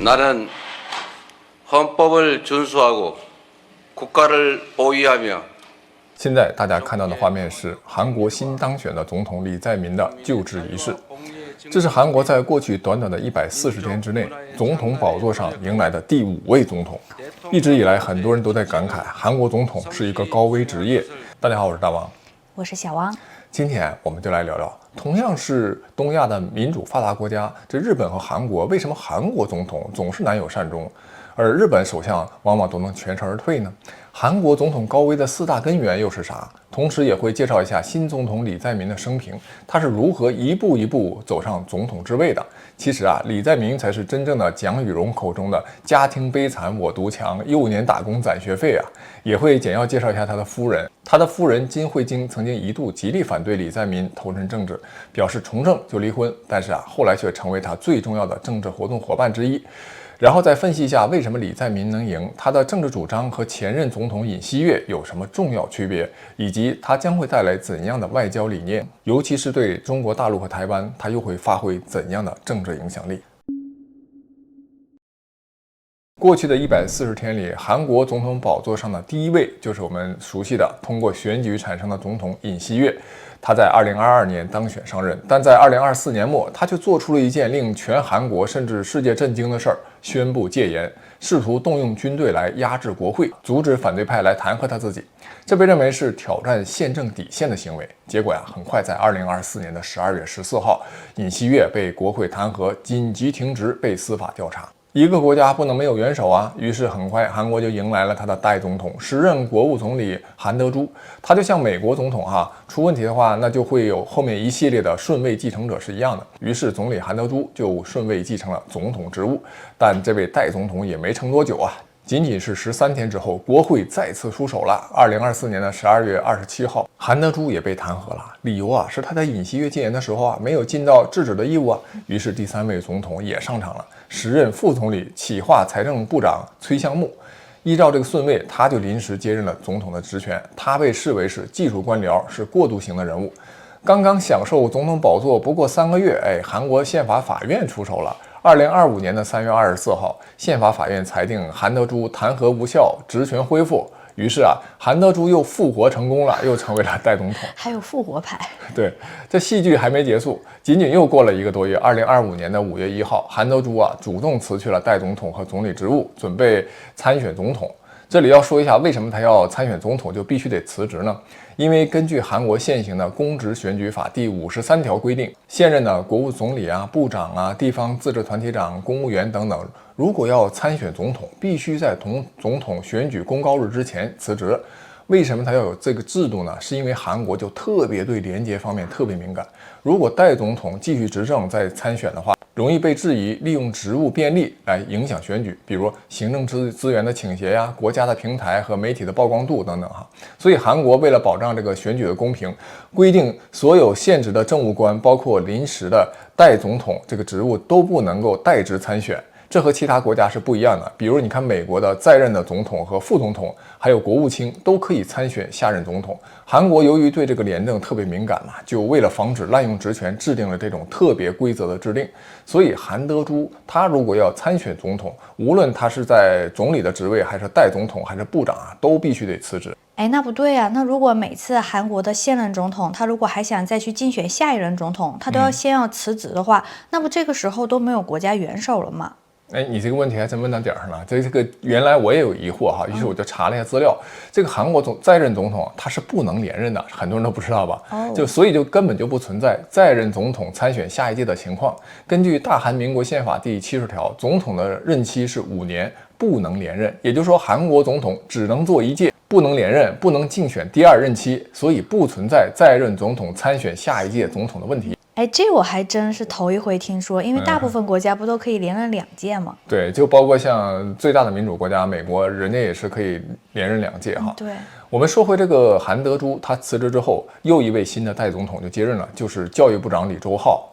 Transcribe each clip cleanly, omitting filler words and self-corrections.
나는 헌법을 준수하고 국가를 보위하며。现在大家看到的画面是韩国新当选的总统李在明的就职仪式。这是韩国在过去短短的140天之内，总统宝座上迎来的第5位总统。一直以来，很多人都在感慨，韩国总统是一个高危职业。大家好，我是大王，我是小王。今天我们就来聊聊，同样是东亚的民主发达国家，这日本和韩国为什么韩国总统总是难有善终，而日本首相往往都能全身而退呢？韩国总统高危的4大根源又是啥？同时也会介绍一下新总统李在明的生平，他是如何一步一步走上总统之位的。其实李在明才是真正的蒋雨荣口中的家庭悲惨我独强，幼年打工攒学费。也会简要介绍一下他的夫人。他的夫人金惠京曾经一度极力反对李在明投身政治，表示从政就离婚，但是后来却成为他最重要的政治活动伙伴之一。然后再分析一下为什么李在明能赢，他的政治主张和前任总统尹锡悦有什么重要区别，以及他将会带来怎样的外交理念，尤其是对中国大陆和台湾，他又会发挥怎样的政治影响力。过去的140天里，韩国总统宝座上的第1位就是我们熟悉的通过选举产生的总统尹锡悦。他在2022年当选上任，但在2024年末，他却做出了一件令全韩国甚至世界震惊的事儿，宣布戒严，试图动用军队来压制国会，阻止反对派来弹劾他自己。这被认为是挑战宪政底线的行为。结果很快在2024年的12月14号，尹锡悦被国会弹劾，紧急停职，被司法调查。一个国家不能没有元首于是很快韩国就迎来了他的代总统，时任国务总理韩德洙。他就像美国总统出问题的话，那就会有后面一系列的顺位继承者是一样的。于是总理韩德洙就顺位继承了总统职务，但这位代总统也没撑多久仅仅是13天之后，国会再次出手了。2024年的12月27号，韩德洙也被弹劾了，理由是他在尹锡悦戒严的时候没有尽到制止的义务于是第3位总统也上场了，时任副总理企划财政部长崔相木。依照这个顺位，他就临时接任了总统的职权。他被视为是技术官僚，是过渡型的人物。刚刚享受总统宝座不过3个月，韩国宪法法院出手了。2025年的3月24号，宪法法院裁定韩德洙弹劾无效，职权恢复。于是韩德洙又复活成功了，又成为了代总统，还有复活牌。对，这戏剧还没结束，仅仅又过了1个多月，2025年的5月1号，韩德洙主动辞去了代总统和总理职务，准备参选总统。这里要说一下，为什么他要参选总统就必须得辞职呢？因为根据韩国现行的公职选举法第53条规定，现任的国务总理部长地方自治团体长、公务员等等，如果要参选总统，必须在总统选举公告日之前辞职。为什么他要有这个制度呢？是因为韩国就特别对廉洁方面特别敏感，如果代总统继续执政再参选的话，容易被质疑利用职务便利来影响选举，比如行政资源的倾斜国家的平台和媒体的曝光度等等所以韩国为了保障这个选举的公平，规定所有现职的政务官，包括临时的代总统这个职务都不能够代职参选。这和其他国家是不一样的，比如你看美国的在任的总统和副总统，还有国务卿都可以参选下任总统。韩国由于对这个廉政特别敏感就为了防止滥用职权，制定了这种特别规则的制定。所以韩德洙他如果要参选总统，无论他是在总理的职位，还是代总统，还是部长都必须得辞职。那不对那如果每次韩国的现任总统他如果还想再去竞选下一任总统，他都要先要辞职的话，那不这个时候都没有国家元首了吗？你这个问题还真问到点上了。这个原来我也有疑惑于是我就查了一下资料。这个韩国在任总统他是不能连任的，很多人都不知道吧？所以就根本就不存在在任总统参选下一届的情况。根据大韩民国宪法第70条，总统的任期是5年，不能连任。也就是说，韩国总统只能做1届，不能连任，不能竞选第2任期，所以不存在在任总统参选下一届总统的问题。这我还真是头一回听说，因为大部分国家不都可以连任2届吗？对，就包括像最大的民主国家美国，人家也是可以连任2届对，我们说回这个韩德洙，他辞职之后，又一位新的代总统就接任了，就是教育部长李周浩。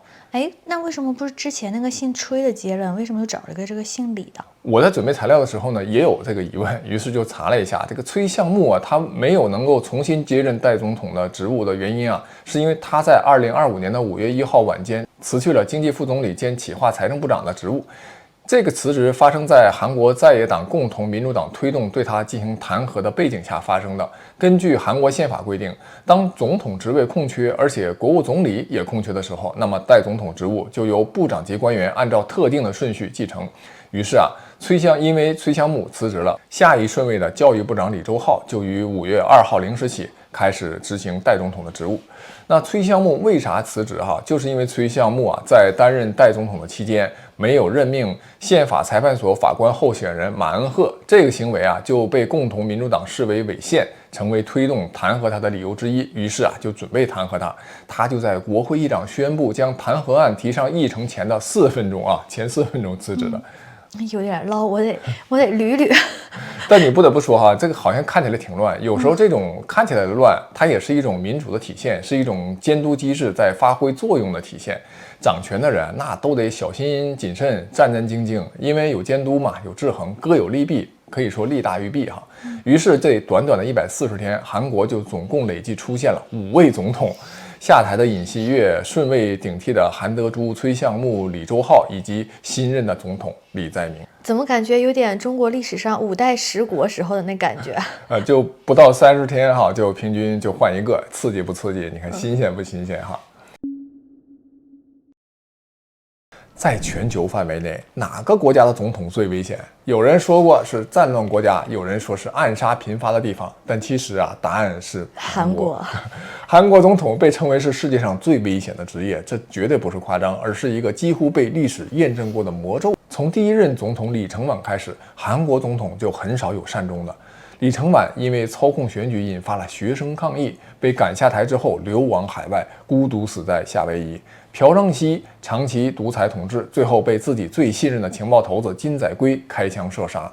那为什么不是之前那个姓崔的接任，为什么又找了个这个姓李的？我在准备材料的时候呢，也有这个疑问，于是就查了一下，这个崔相木他没有能够重新接任代总统的职务的原因是因为他在2025年的5月1号晚间辞去了经济副总理兼企划财政部长的职务。这个辞职发生在韩国在野党共同民主党推动对他进行弹劾的背景下发生的。根据韩国宪法规定，当总统职位空缺，而且国务总理也空缺的时候，那么代总统职务就由部长级官员按照特定的顺序继承。于是因为崔香木辞职了，下一顺位的教育部长李周浩就于5月2号0时起开始执行代总统的职务。那崔香木为啥辞职就是因为崔香木在担任代总统的期间没有任命宪法裁判所法官候选人马恩赫，这个行为就被共同民主党视为违宪，成为推动弹劾他的理由之一。于是就准备弹劾他，他就在国会议长宣布将弹劾案提上议程前的4分钟前4分钟辞职的。有点捞，我得捋捋。但你不得不说这个好像看起来挺乱，有时候这种看起来的乱，它也是一种民主的体现，是一种监督机制在发挥作用的体现。掌权的人那都得小心谨慎、战战兢兢，因为有监督嘛，有制衡，各有利弊，可以说利大于弊于是这短短的140天，韩国就总共累计出现了5位总统。下台的尹锡悦，顺位顶替的韩德洙、崔相木、李周浩，以及新任的总统李在明。怎么感觉有点中国历史上5代十国时候的那感觉？就不到30天就平均就换一个，刺激不刺激？你看新鲜不新鲜在全球范围内，哪个国家的总统最危险？有人说过是战乱国家，有人说是暗杀频发的地方，但其实答案是韩国。韩国总统被称为是世界上最危险的职业，这绝对不是夸张，而是一个几乎被历史验证过的魔咒。从第一任总统李承晚开始，韩国总统就很少有善终的。李承晚因为操控选举引发了学生抗议，被赶下台之后流亡海外，孤独死在夏威夷。朴正熙长期独裁统治，最后被自己最信任的情报头子金载圭开枪射杀。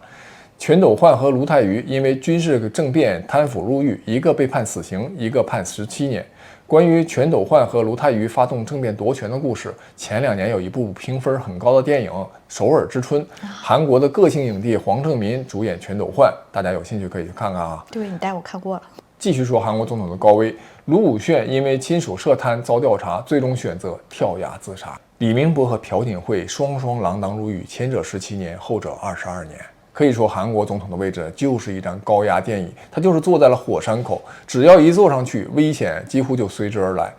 全斗焕和卢泰愚因为军事政变贪腐入狱，一个被判死刑，一个判17年。关于全斗焕和卢泰愚发动政变夺权的故事，前2年有一部评分很高的电影《首尔之春》，韩国的个性影帝黄正民主演全斗焕，大家有兴趣可以去看看对，你带我看过了。继续说韩国总统的高危，卢武铉因为亲属涉贪遭调查，最终选择跳崖自杀。李明博和朴槿惠双锒铛入狱，前者17年，后者22年。可以说韩国总统的位置就是一张高压电椅，他就是坐在了火山口，只要一坐上去，危险几乎就随之而来。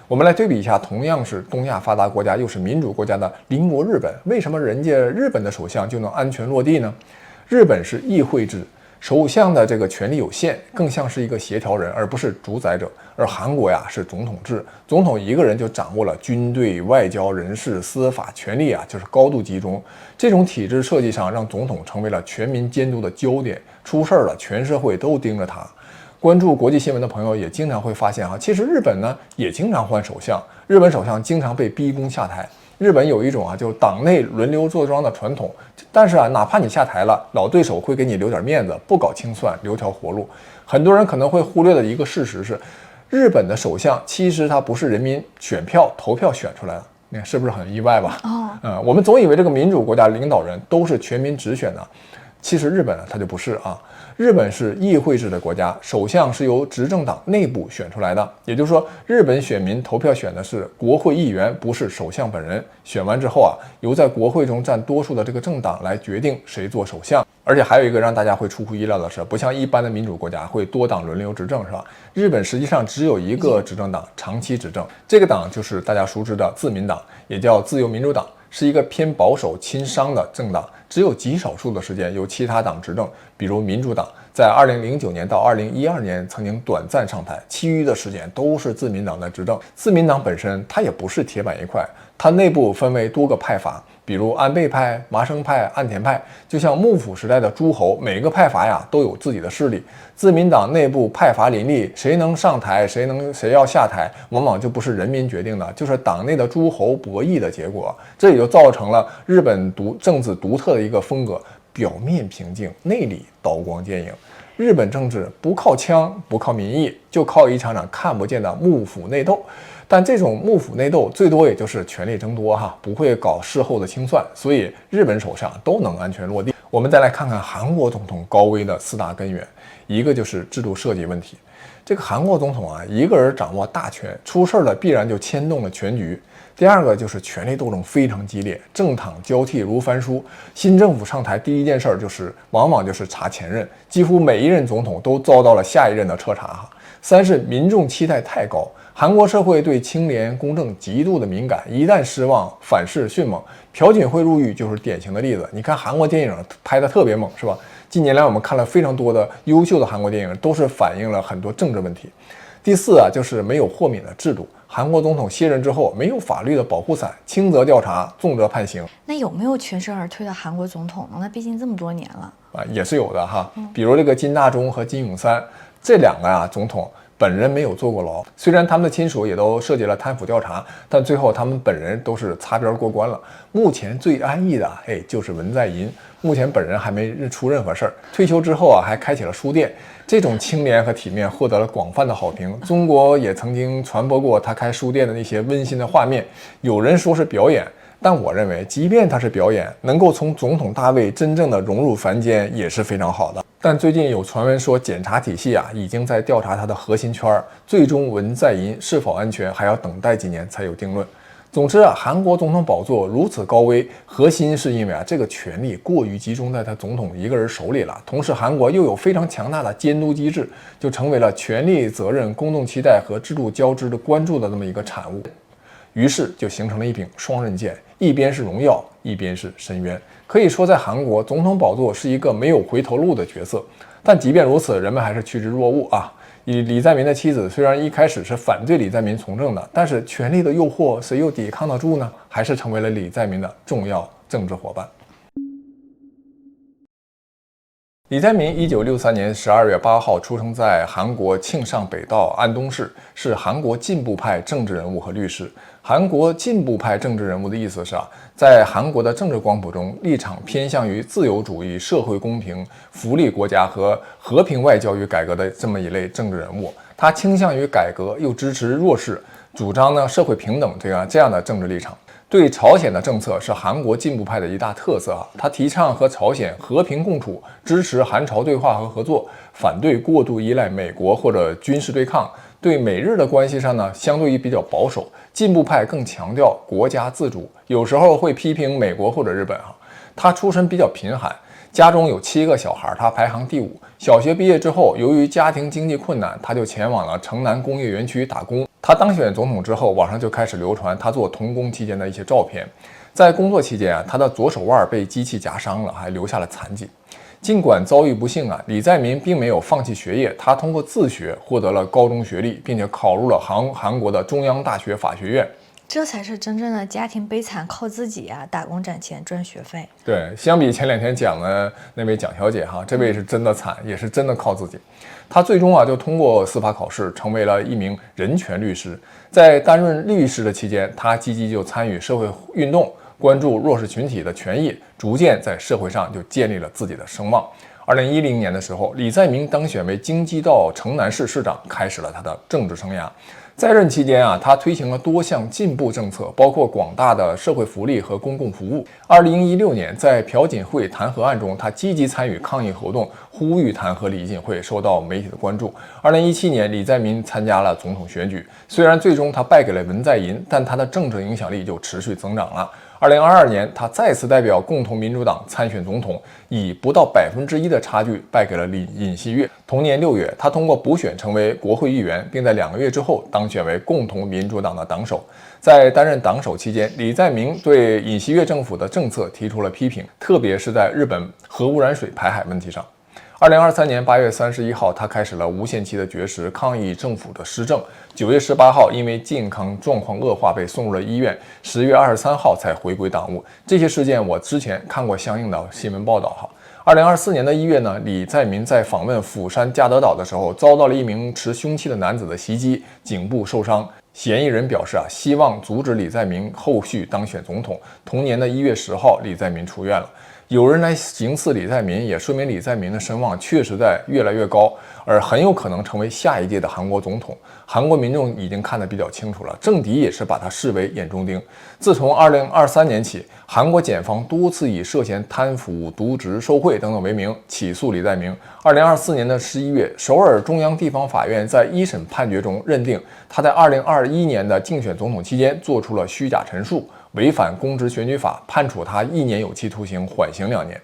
我们来对比一下，同样是东亚发达国家又是民主国家的邻国日本，为什么人家日本的首相就能安全落地呢？日本是议会制，首相的这个权力有限，更像是一个协调人，而不是主宰者。而韩国是总统制，总统一个人就掌握了军队、外交、人事、司法权力就是高度集中。这种体制设计上，让总统成为了全民监督的焦点，出事了，全社会都盯着他。关注国际新闻的朋友也经常会发现其实日本呢也经常换首相，日本首相经常被逼宫下台。日本有一种就是党内轮流坐庄的传统，但是哪怕你下台了，老对手会给你留点面子，不搞清算，留条活路。很多人可能会忽略的一个事实是，日本的首相其实他不是人民投票选出来的，你看是不是很意外吧？我们总以为这个民主国家领导人都是全民直选的，其实日本它就不是日本是议会制的国家，首相是由执政党内部选出来的，也就是说，日本选民投票选的是国会议员，不是首相本人。选完之后由在国会中占多数的这个政党来决定谁做首相。而且还有一个让大家会出乎意料的是，不像一般的民主国家会多党轮流执政，是吧？日本实际上只有一个执政党长期执政，这个党就是大家熟知的自民党，也叫自由民主党，是一个偏保守亲商的政党，只有极少数的时间由其他党执政，比如民主党在2009年到2012年曾经短暂上台，其余的时间都是自民党的执政。自民党本身它也不是铁板一块，它内部分为多个派阀，比如安倍派、麻生派、岸田派，就像幕府时代的诸侯，每个派阀都有自己的势力。自民党内部派阀林立，谁能上台，谁要下台，往往就不是人民决定的，就是党内的诸侯博弈的结果。这也就造成了日本政治独特的一个风格，表面平静，内里刀光剑影。日本政治不靠枪，不靠民意，就靠一场场看不见的幕府内斗。但这种幕府内斗最多也就是权力争夺不会搞事后的清算，所以日本首相都能安全落地。我们再来看看韩国总统高危的4大根源，一个就是制度设计问题。这个韩国总统一个人掌握大权，出事了必然就牵动了全局。第二个就是权力斗争非常激烈，政党交替如翻书。新政府上台第一件事往往就是查前任，几乎每一任总统都遭到了下一任的彻查。三是民众期待太高，韩国社会对清廉公正极度的敏感，一旦失望，反噬迅猛。朴槿惠入狱就是典型的例子。你看韩国电影拍的特别猛，是吧？近年来我们看了非常多的优秀的韩国电影，都是反映了很多政治问题。第四就是没有豁免的制度。韩国总统卸任之后，没有法律的保护伞，轻则调查，重则判刑。那有没有全身而退的韩国总统呢？那毕竟这么多年了也是有的哈。比如这个金大中和金泳三这两个总统本人没有坐过牢，虽然他们的亲属也都涉及了贪腐调查，但最后他们本人都是擦边过关了。目前最安逸的就是文在寅，目前本人还没出任何事儿，退休之后还开启了书店。这种清廉和体面获得了广泛的好评，中国也曾经传播过他开书店的那些温馨的画面。有人说是表演，但我认为即便他是表演，能够从总统大位真正的融入凡间也是非常好的。但最近有传闻说检察体系已经在调查他的核心圈，最终文在寅是否安全还要等待几年才有定论。总之韩国总统宝座如此高危，核心是因为这个权力过于集中在他总统一个人手里了。同时韩国又有非常强大的监督机制，就成为了权力、责任、公众期待和制度交织的关注的这么一个产物。于是就形成了一柄双刃剑，一边是荣耀，一边是深渊。可以说在韩国，总统宝座是一个没有回头路的角色。但即便如此，人们还是趋之若鹜李在明的妻子虽然一开始是反对李在明从政的，但是权力的诱惑谁又抵抗得住呢？还是成为了李在明的重要政治伙伴。李在明1963年12月8号出生在韩国庆尚北道安东市，是韩国进步派政治人物和律师。韩国进步派政治人物的意思是在韩国的政治光谱中，立场偏向于自由主义、社会公平、福利国家和和平外交与改革的这么一类政治人物。他倾向于改革，又支持弱势，主张社会平等这样的政治立场。对朝鲜的政策是韩国进步派的一大特色他提倡和朝鲜和平共处，支持韩朝对话和合作，反对过度依赖美国或者军事对抗。对美日的关系上呢，相对于比较保守，进步派更强调国家自主，有时候会批评美国或者日本他出身比较贫寒，家中有7个小孩，他排行第5。小学毕业之后，由于家庭经济困难，他就前往了城南工业园区打工。他当选总统之后，网上就开始流传他做童工期间的一些照片。在工作期间他的左手腕被机器夹伤了，还留下了残疾。尽管遭遇不幸李在明并没有放弃学业，他通过自学获得了高中学历，并且考入了韩国的中央大学法学院。这才是真正的家庭悲惨，靠自己打工攒钱赚学费。对，相比前2天讲的那位蒋小姐这位是真的惨，也是真的靠自己。她最终就通过司法考试，成为了一名人权律师。在担任律师的期间，她积极就参与社会运动，关注弱势群体的权益，逐渐在社会上就建立了自己的声望。2010年的时候，李在明当选为京畿道城南市市长，开始了他的政治生涯。在任期间他推行了多项进步政策，包括广大的社会福利和公共服务。2016年，在朴槿惠弹劾案中，他积极参与抗议活动，呼吁弹劾李槿惠，受到媒体的关注。2017年，李在明参加了总统选举，虽然最终他败给了文在寅，但他的政治影响力就持续增长了。2022年，他再次代表共同民主党参选总统，以不到1%的差距败给了尹锡悦。同年6月，他通过补选成为国会议员，并在2个月之后当选为共同民主党的党首。在担任党首期间，李在明对尹锡悦政府的政策提出了批评，特别是在日本核污染水排海问题上。2023年8月31号，他开始了无限期的绝食，抗议政府的施政。9月18号，因为健康状况恶化被送入了医院。10月23号才回归党务。这些事件我之前看过相应的新闻报道2024年的1月呢，李在明在访问釜山嘉德岛的时候，遭到了一名持凶器的男子的袭击，颈部受伤。嫌疑人表示希望阻止李在明后续当选总统。同年的1月10号，李在明出院了。有人来行刺李在民，也说明李在民的声望确实在越来越高，而很有可能成为下一届的韩国总统。韩国民众已经看得比较清楚了，政敌也是把他视为眼中钉。自从2023年起，韩国检方多次以涉嫌贪腐、渎职、受贿等等为名起诉李在明。2024年的11月，首尔中央地方法院在一审判决中认定他在2021年的竞选总统期间做出了虚假陈述，违反公职选举法，判处他1年有期徒刑，缓刑2年。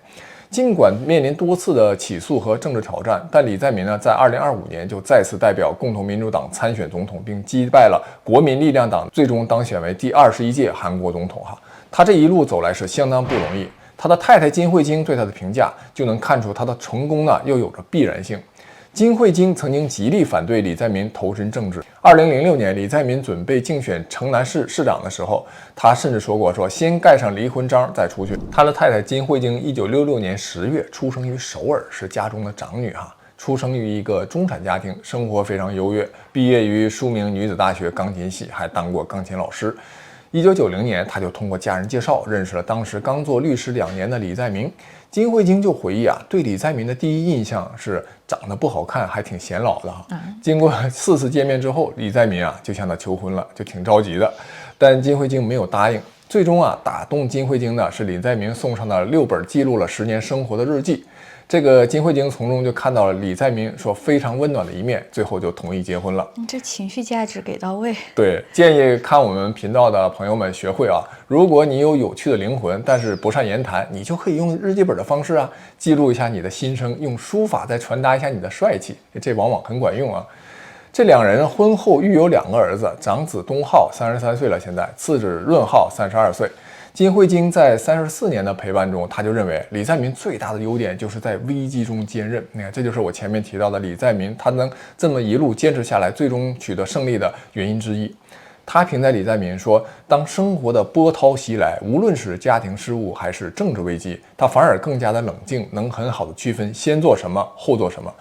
尽管面临多次的起诉和政治挑战，但李在明呢，在2025年就再次代表共同民主党参选总统，并击败了国民力量党，最终当选为第21届韩国总统。他这一路走来是相当不容易。他的太太金惠京对他的评价就能看出他的成功呢，又有着必然性。金惠京曾经极力反对李在明投身政治。2006年，李在明准备竞选城南市市长的时候，他甚至说过先盖上离婚章再出去。他的太太金惠京1966年10月出生于首尔，是家中的长女出生于一个中产家庭，生活非常优越，毕业于著名女子大学钢琴系，还当过钢琴老师。1990年，他就通过家人介绍认识了当时刚做律师2年的李在明。金惠京就回忆对李在明的第一印象是长得不好看，还挺显老的经过4次见面之后，李在明就向他求婚了，就挺着急的，但金惠京没有答应。最终打动金惠京的是李在明送上的6本记录了10年生活的日记。这个金惠京从中就看到了李在明非常温暖的一面，最后就同意结婚了。这情绪价值给到位。对，建议看我们频道的朋友们学会如果你有趣的灵魂，但是不善言谈，你就可以用日记本的方式记录一下你的心声，用书法再传达一下你的帅气，这往往很管用这2人婚后育有2个儿子，长子东浩33岁了，现在次子润浩32岁。金惠京在34年的陪伴中，他就认为李在明最大的优点就是在危机中坚韧。你看，这就是我前面提到的李在明他能这么一路坚持下来，最终取得胜利的原因之一。他评价李在明说，当生活的波涛袭来，无论是家庭事务还是政治危机，他反而更加的冷静，能很好的区分先做什么后做什么。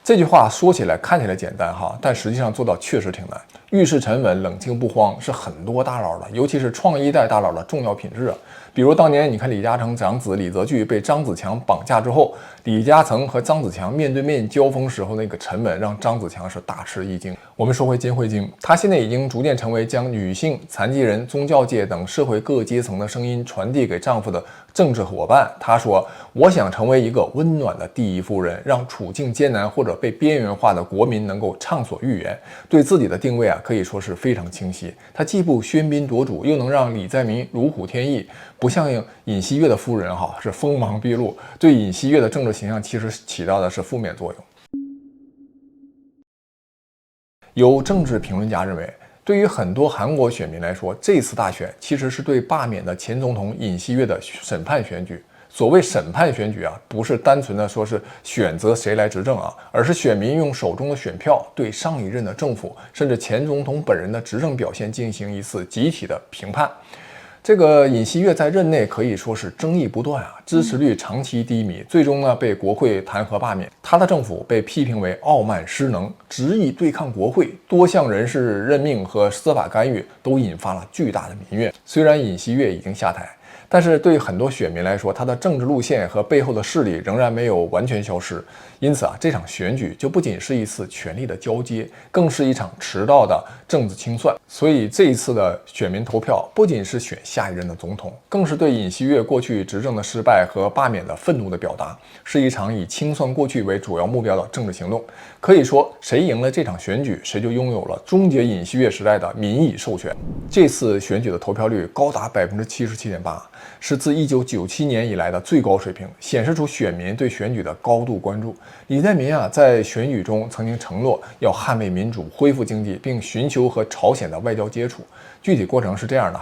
这句话说起来看起来简单但实际上做到确实挺难。遇事沉稳，冷静不慌，是很多大佬的，尤其是创一代大佬的重要品质比如当年你看李嘉诚长子李泽钜被张子强绑架之后，李嘉诚和张子强面对面交锋时候那个沉稳，让张子强是大吃一惊。我们说回金惠京，她现在已经逐渐成为将女性、残疾人、宗教界等社会各阶层的声音传递给丈夫的政治伙伴。她说，我想成为一个温暖的第一夫人，让处境艰难或者被边缘化的国民能够畅所欲言。对自己的定位可以说是非常清晰。她既不喧宾夺主，又能让李在明如虎添翼，不像尹锡悦的夫人是锋芒毕露，对尹锡悦的政治形象其实起到的是负面作用。有政治评论家认为，对于很多韩国选民来说，这次大选其实是对罢免的前总统尹锡悦的审判选举。所谓审判选举不是单纯的说是选择谁来执政而是选民用手中的选票对上一任的政府甚至前总统本人的执政表现进行一次集体的评判。这个尹锡悦在任内可以说是争议不断支持率长期低迷，最终呢被国会弹劾罢免。他的政府被批评为傲慢失能，执意对抗国会，多项人事任命和司法干预都引发了巨大的民怨。虽然尹锡悦已经下台，但是对很多选民来说，他的政治路线和背后的势力仍然没有完全消失。因此这场选举就不仅是一次权力的交接，更是一场迟到的政治清算。所以这一次的选民投票不仅是选下一任的总统，更是对尹锡悦过去执政的失败和罢免的愤怒的表达，是一场以清算过去为主要目标的政治行动。可以说，谁赢了这场选举，谁就拥有了终结尹锡悦时代的民意授权。这次选举的投票率高达 77.8%， 是自1997年以来的最高水平，显示出选民对选举的高度关注。李在明在选举中曾经承诺要捍卫民主、恢复经济，并寻求和朝鲜的外交接触。具体过程是这样的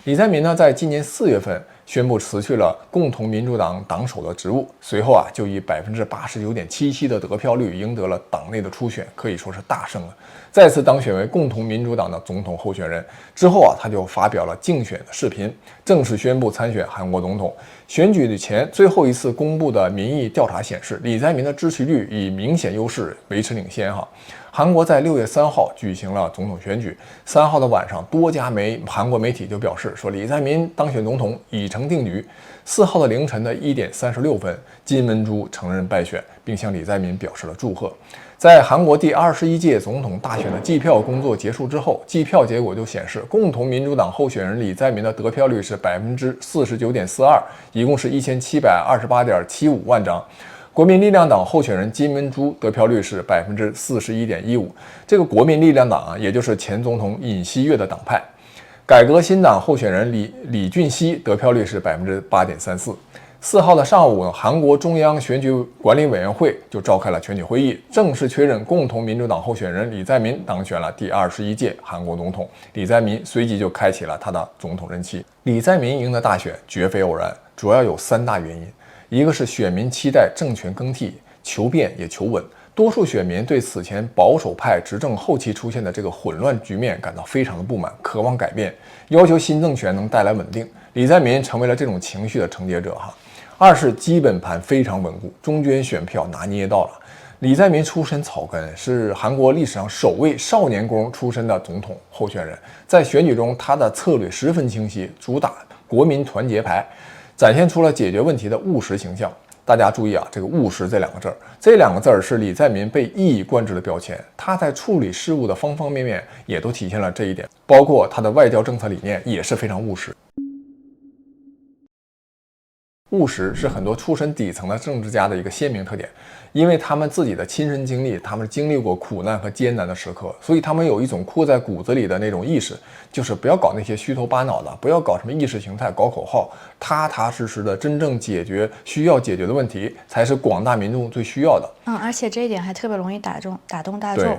李在明呢，在今年4月份宣布辞去了共同民主党党首的职务，随后就以 89.77% 的得票率赢得了党内的初选，可以说是大胜了，再次当选为共同民主党的总统候选人。之后他就发表了竞选的视频，正式宣布参选韩国总统。选举前最后一次公布的民意调查显示，李在明的支持率以明显优势维持领先韩国在6月3号举行了总统选举，3号的晚上，多家韩国媒体就表示说李在民当选总统已成定局。4号的凌晨的1点36分，金文洙承认败选，并向李在民表示了祝贺。在韩国第21届总统大选的计票工作结束之后，计票结果就显示，共同民主党候选人李在民的得票率是49.42%，一共是1728.75万张。国民力量党候选人金文洙得票率是41.15%，这个国民力量党也就是前总统尹锡悦的党派。改革新党候选人李俊熙得票率是8.34%。4号的上午，韩国中央选举管理委员会就召开了全体会议，正式确认共同民主党候选人李在民当选了第21届韩国总统。李在民随即就开启了他的总统任期。李在民赢得大选绝非偶然，主要有3大原因。一个是选民期待政权更替，求变也求稳。多数选民对此前保守派执政后期出现的这个混乱局面感到非常的不满，渴望改变，要求新政权能带来稳定。李在民成为了这种情绪的承接者哈。二是基本盘非常稳固，中间选票拿捏到了。李在民出身草根，是韩国历史上首位少年宫出身的总统候选人，在选举中他的策略十分清晰，主打国民团结牌，展现出了解决问题的务实形象。大家注意啊，这个务实这2个字儿，这2个字儿是李在民被一以贯之的标签。他在处理事务的方方面面也都体现了这一点，包括他的外交政策理念也是非常务实。务实是很多出身底层的政治家的一个鲜明特点，因为他们自己的亲身经历，他们经历过苦难和艰难的时刻，所以他们有一种刻在骨子里的那种意识，就是不要搞那些虚头巴脑的，不要搞什么意识形态，搞口号，踏踏实实的真正解决需要解决的问题，才是广大民众最需要的。而且这一点还特别容易打动大众。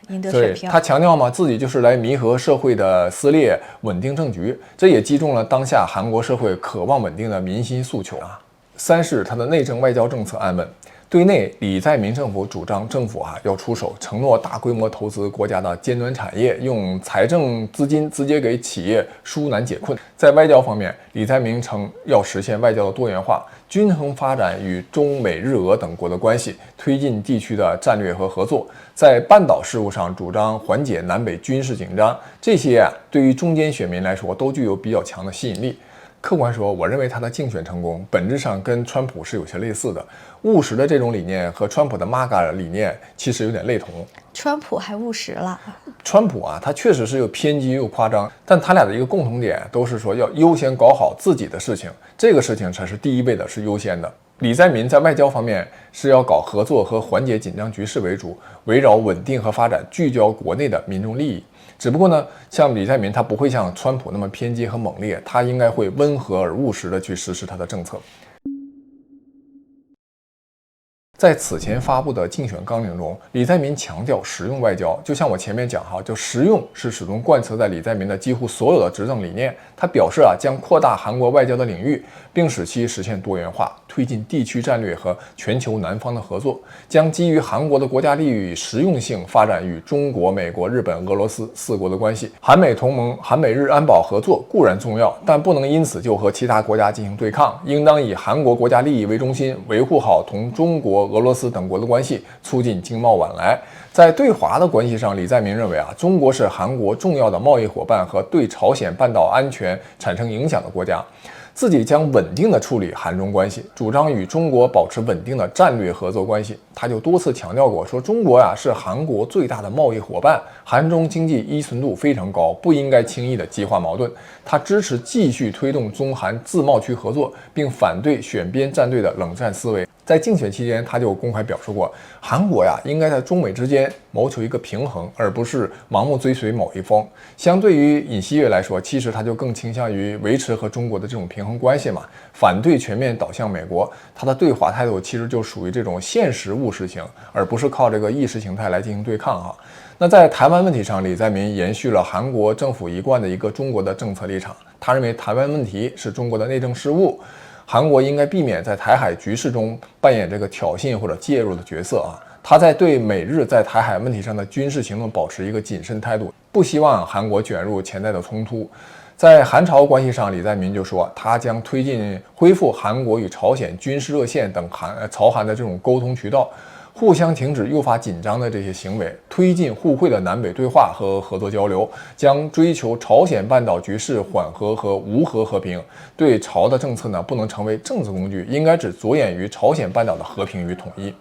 赢得对选票，他强调嘛，自己就是来弥合社会的撕裂，稳定政局，这也击中了当下韩国社会渴望稳定的民心诉求啊。3是他的内政外交政策安稳。对内，李在民政府主张政府要出手，承诺大规模投资国家的尖端产业，用财政资金直接给企业纾难解困。在外交方面，李在民称要实现外交的多元化，均衡发展与中美日俄等国的关系，推进地区的战略和合作。在半岛事务上主张缓解南北军事紧张，这些对于中间选民来说都具有比较强的吸引力。客观说，我认为他的竞选成功本质上跟川普是有些类似的，务实的这种理念和川普的 MAGA 理念其实有点类同。川普还务实了。川普他确实是又偏激又夸张，但他俩的一个共同点都是说要优先搞好自己的事情，这个事情才是第一位的，是优先的。李在民在外交方面是要搞合作和缓解紧张局势为主，围绕稳定和发展聚焦国内的民众利益。只不过呢，像李在民他不会像川普那么偏激和猛烈，他应该会温和而务实的去实施他的政策。在此前发布的竞选纲领中，李在民强调实用外交，就像我前面讲就实用是始终贯彻在李在民的几乎所有的执政理念。他表示将扩大韩国外交的领域，并使其实现多元化，推进地区战略和全球南方的合作，将基于韩国的国家利益与实用性发展与中国、美国、日本、俄罗斯4国的关系。韩美同盟、韩美日安保合作固然重要，但不能因此就和其他国家进行对抗，应当以韩国国家利益为中心，维护好同中国、俄罗斯等国的关系，促进经贸往来。在对华的关系上，李在民认为中国是韩国重要的贸易伙伴和对朝鲜半岛安全产生影响的国家，自己将稳定的处理韩中关系，主张与中国保持稳定的战略合作关系。他就多次强调过，说中国是韩国最大的贸易伙伴，韩中经济依存度非常高，不应该轻易的激化矛盾。他支持继续推动中韩自贸区合作，并反对选边站队的冷战思维。在竞选期间，他就公开表示过，韩国应该在中美之间谋求一个平衡，而不是盲目追随某一方。相对于尹锡悦来说，其实他就更倾向于维持和中国的这种平衡关系嘛，反对全面倒向美国。他的对华态度其实就属于这种现实务实型，而不是靠这个意识形态来进行对抗那在台湾问题上，李在民延续了韩国政府一贯的一个中国的政策立场，他认为台湾问题是中国的内政事务，韩国应该避免在台海局势中扮演这个挑衅或者介入的角色他在对美日在台海问题上的军事行动保持一个谨慎态度，不希望韩国卷入潜在的冲突。在韩朝关系上，李在民就说，他将推进恢复韩国与朝鲜军事热线等朝韩的这种沟通渠道，互相停止诱发紧张的这些行为，推进互惠的南北对话和合作交流，将追求朝鲜半岛局势缓和和无核和平。对朝的政策呢，不能成为政治工具，应该只着眼于朝鲜半岛的和平与统一。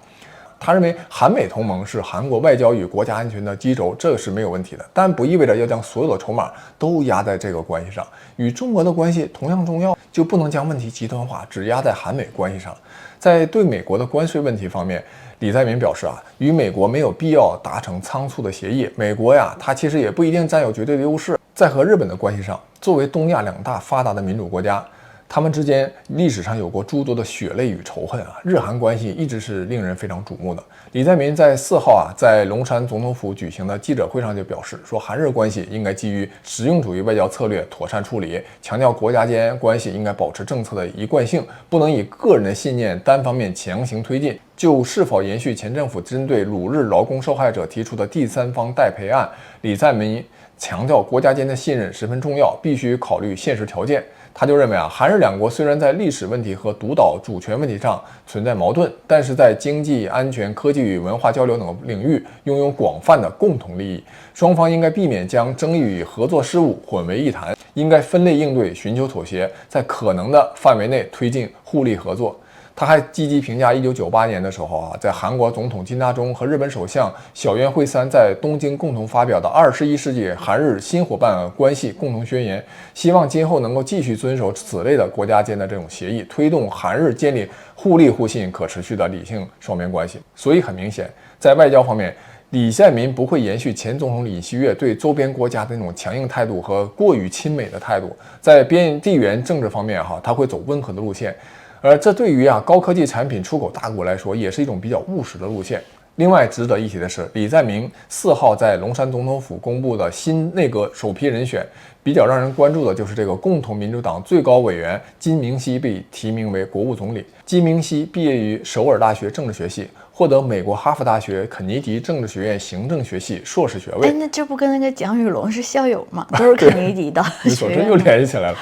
他认为韩美同盟是韩国外交与国家安全的基轴，这是没有问题的，但不意味着要将所有的筹码都压在这个关系上。与中国的关系同样重要，就不能将问题极端化，只压在韩美关系上。在对美国的关税问题方面，李在明表示与美国没有必要达成仓促的协议。美国它其实也不一定占有绝对的优势。在和日本的关系上，作为东亚两大发达的民主国家，他们之间历史上有过诸多的血泪与仇恨日韩关系一直是令人非常瞩目的。李在明在4号在龙山总统府举行的记者会上就表示说，韩日关系应该基于实用主义外交策略妥善处理，强调国家间关系应该保持政策的一贯性，不能以个人的信念单方面强行推进。就是否延续前政府针对鲁日劳工受害者提出的第三方代赔案，李在明强调国家间的信任十分重要，必须考虑现实条件。他就认为韩日两国虽然在历史问题和独岛主权问题上存在矛盾，但是在经济、安全、科技与文化交流等领域拥有广泛的共同利益，双方应该避免将争议与合作事务混为一谈，应该分类应对，寻求妥协，在可能的范围内推进互利合作。他还积极评价1998年的时候在韩国总统金大中和日本首相小渊惠三在东京共同发表的21世纪韩日新伙伴关系共同宣言，希望今后能够继续遵守此类的国家间的这种协议，推动韩日建立互利互信、可持续的理性双边关系。所以很明显，在外交方面，李在明不会延续前总统尹锡悦对周边国家的那种强硬态度和过于亲美的态度，在地缘政治方面他会走温和的路线。而这对于高科技产品出口大国来说，也是一种比较务实的路线。另外值得一提的是，李在明4号在龙山总统府公布的新内阁首批人选，比较让人关注的就是这个共同民主党最高委员金明熙被提名为国务总理。金明熙毕业于首尔大学政治学系，获得美国哈佛大学肯尼迪政治学院行政学系硕士学位。那这不跟那个蒋宇龙是校友吗？都是肯尼迪的学院。这又联系起来了，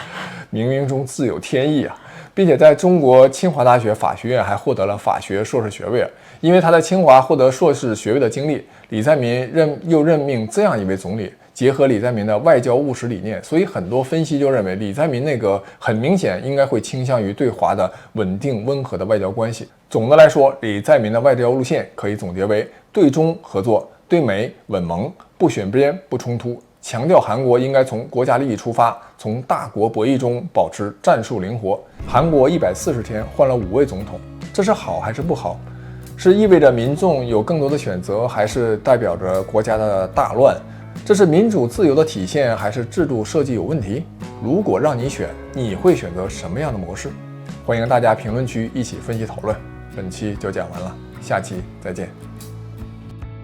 冥冥中自有天意并且在中国清华大学法学院还获得了法学硕士学位。因为他在清华获得硕士学位的经历，李在明又任命这样一位总理，结合李在明的外交务实理念，所以很多分析就认为李在明那个很明显应该会倾向于对华的稳定温和的外交关系。总的来说，李在明的外交路线可以总结为对中合作，对美稳盟，不选边不冲突，强调韩国应该从国家利益出发，从大国博弈中保持战术灵活。韩国140天换了5位总统，这是好还是不好？是意味着民众有更多的选择，还是代表着国家的大乱？这是民主自由的体现，还是制度设计有问题？如果让你选，你会选择什么样的模式？欢迎大家评论区一起分析讨论。本期就讲完了，下期再见。